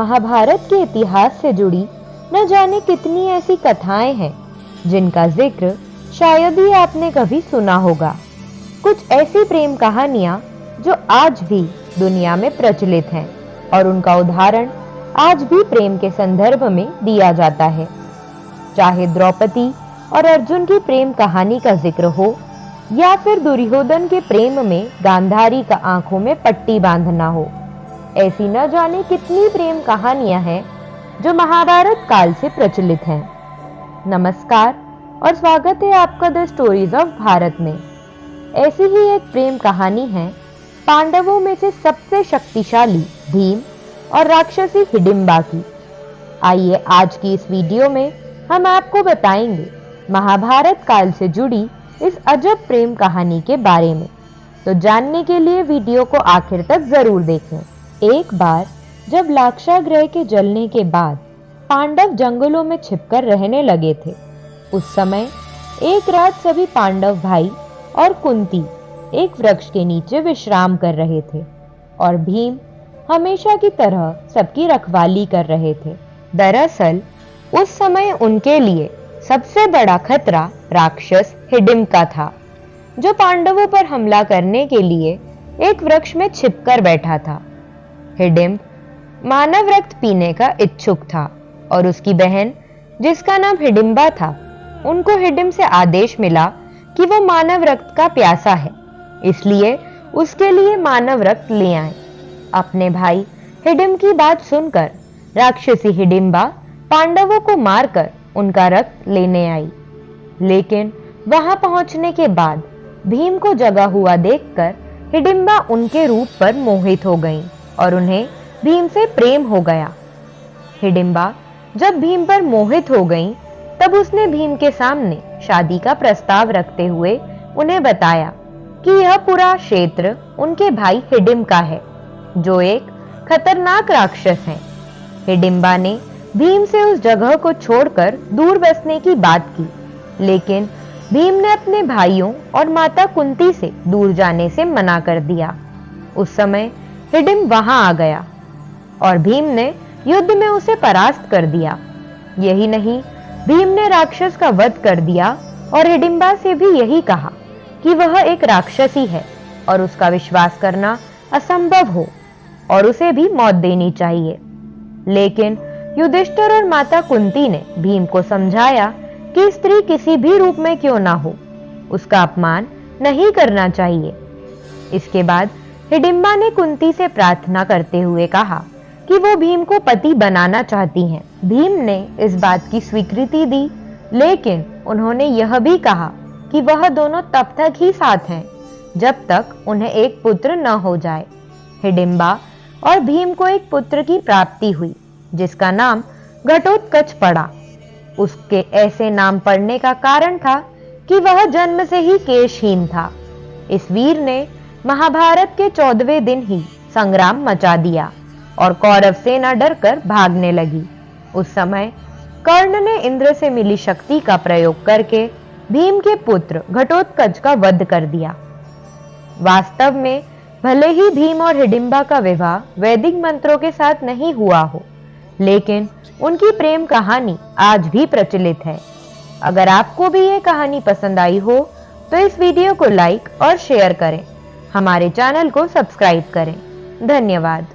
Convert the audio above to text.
महाभारत के इतिहास से जुड़ी न जाने कितनी ऐसी कथाएं हैं जिनका जिक्र शायद ही आपने कभी सुना होगा। कुछ ऐसी प्रेम कहानियां जो आज भी दुनिया में प्रचलित हैं और उनका उदाहरण आज भी प्रेम के संदर्भ में दिया जाता है। चाहे द्रौपदी और अर्जुन की प्रेम कहानी का जिक्र हो या फिर दुर्योधन के प्रेम में गांधारी का आंखों में पट्टी बांधना हो, ऐसी न जाने कितनी प्रेम कहानियां हैं जो महाभारत काल से प्रचलित हैं। नमस्कार और स्वागत है आपका द स्टोरीज ऑफ भारत में। ऐसी ही एक प्रेम कहानी है पांडवों में से सबसे शक्तिशाली भीम और राक्षसी हिडिंबा की। आइए आज की इस वीडियो में हम आपको बताएंगे महाभारत काल से जुड़ी इस अजब प्रेम कहानी के बारे में। तो जानने के लिए वीडियो को आखिर तक जरूर देखें। एक बार जब लाक्षागृह के जलने के बाद पांडव जंगलों में छिपकर रहने लगे थे, उस समय एक रात सभी पांडव भाई और कुंती एक वृक्ष के नीचे विश्राम कर रहे थे और भीम हमेशा की तरह सबकी रखवाली कर रहे थे। दरअसल उस समय उनके लिए सबसे बड़ा खतरा राक्षस हिडिंबा था, जो पांडवों पर हमला करने के लिए एक वृक्ष में छिपकर बैठा था। हिडिंबा मानव रक्त पीने का इच्छुक था और उसकी बहन, जिसका नाम हिडिंबा था, उनको हिडिंबा से आदेश मिला कि वो मानव रक्त का प्यासा है, इसलिए उसके लिए मानव रक्त ले आए। अपने भाई हिडिंबा की बात सुनकर राक्षसी हिडिंबा पांडवों को मारकर उनका रक्त लेने आई। लेकिन वहां पहुंचने के बाद भीम को जगा हुआ देखकर हिडिंबा उनके रूप पर मोहित हो गई और उन्हें भीम से प्रेम हो गया। हिडिंबा जब भीम पर मोहित हो गई, तब उसने भीम के सामने शादी का प्रस्ताव रखते हुए उन्हें बताया कि यह पूरा क्षेत्र उनके भाई हिडिंबा का है, जो एक खतरनाक राक्षस हैं। हिडिंबा ने भीम से उस जगह को छोड़कर दूर बसने की बात की, लेकिन भीम ने अपने भाइयों और माता कुंती से दूर जाने से मना कर दिया। उस समय हिडिंबा वहां आ गया और भीम ने युद्ध में उसे परास्त कर दिया। यही नहीं, भीम ने राक्षस का वध कर दिया और हिडिंबा से भी यही कहा कि वह एक राक्षसी है और उसका विश्वास करना असंभव हो और उसे भी मौत देनी चाहिए। लेकिन युधिष्ठिर और माता कुंती ने भीम को समझाया कि स्त्री किसी भी रूप में क्यों ना हो, उसका अपमान नहीं करना चाहिए। इसके बाद हिडिंबा ने कुंती से प्रार्थना करते हुए कहा कि वो भीम को पति बनाना चाहती हैं। भीम ने इस बात की स्वीकृति दी, लेकिन उन्होंने यह भी कहा कि वह दोनों तब तक ही साथ हैं जब तक उन्हें एक पुत्र न हो जाए। हिडिंबा और भीम को एक पुत्र की प्राप्ति हुई, जिसका नाम घटोत्कच पड़ा। उसके ऐसे नाम पड़ने का कारण था कि वह जन्म से ही केशहीन था। इस वीर ने महाभारत के 14वें दिन ही संग्राम मचा दिया और कौरव सेना डरकर भागने लगी। उस समय कर्ण ने इंद्र से मिली शक्ति का प्रयोग करके भीम के पुत्र घटोत्कच का वध कर दिया। वास्तव में भले ही भीम और हिडिंबा का विवाह वैदिक मंत्रों के साथ नहीं हुआ हो, लेकिन उनकी प्रेम कहानी आज भी प्रचलित है। अगर आपको भी ये कहानी पसंद आई हो तो इस वीडियो को लाइक और शेयर करें। हमारे चैनल को सब्सक्राइब करें। धन्यवाद।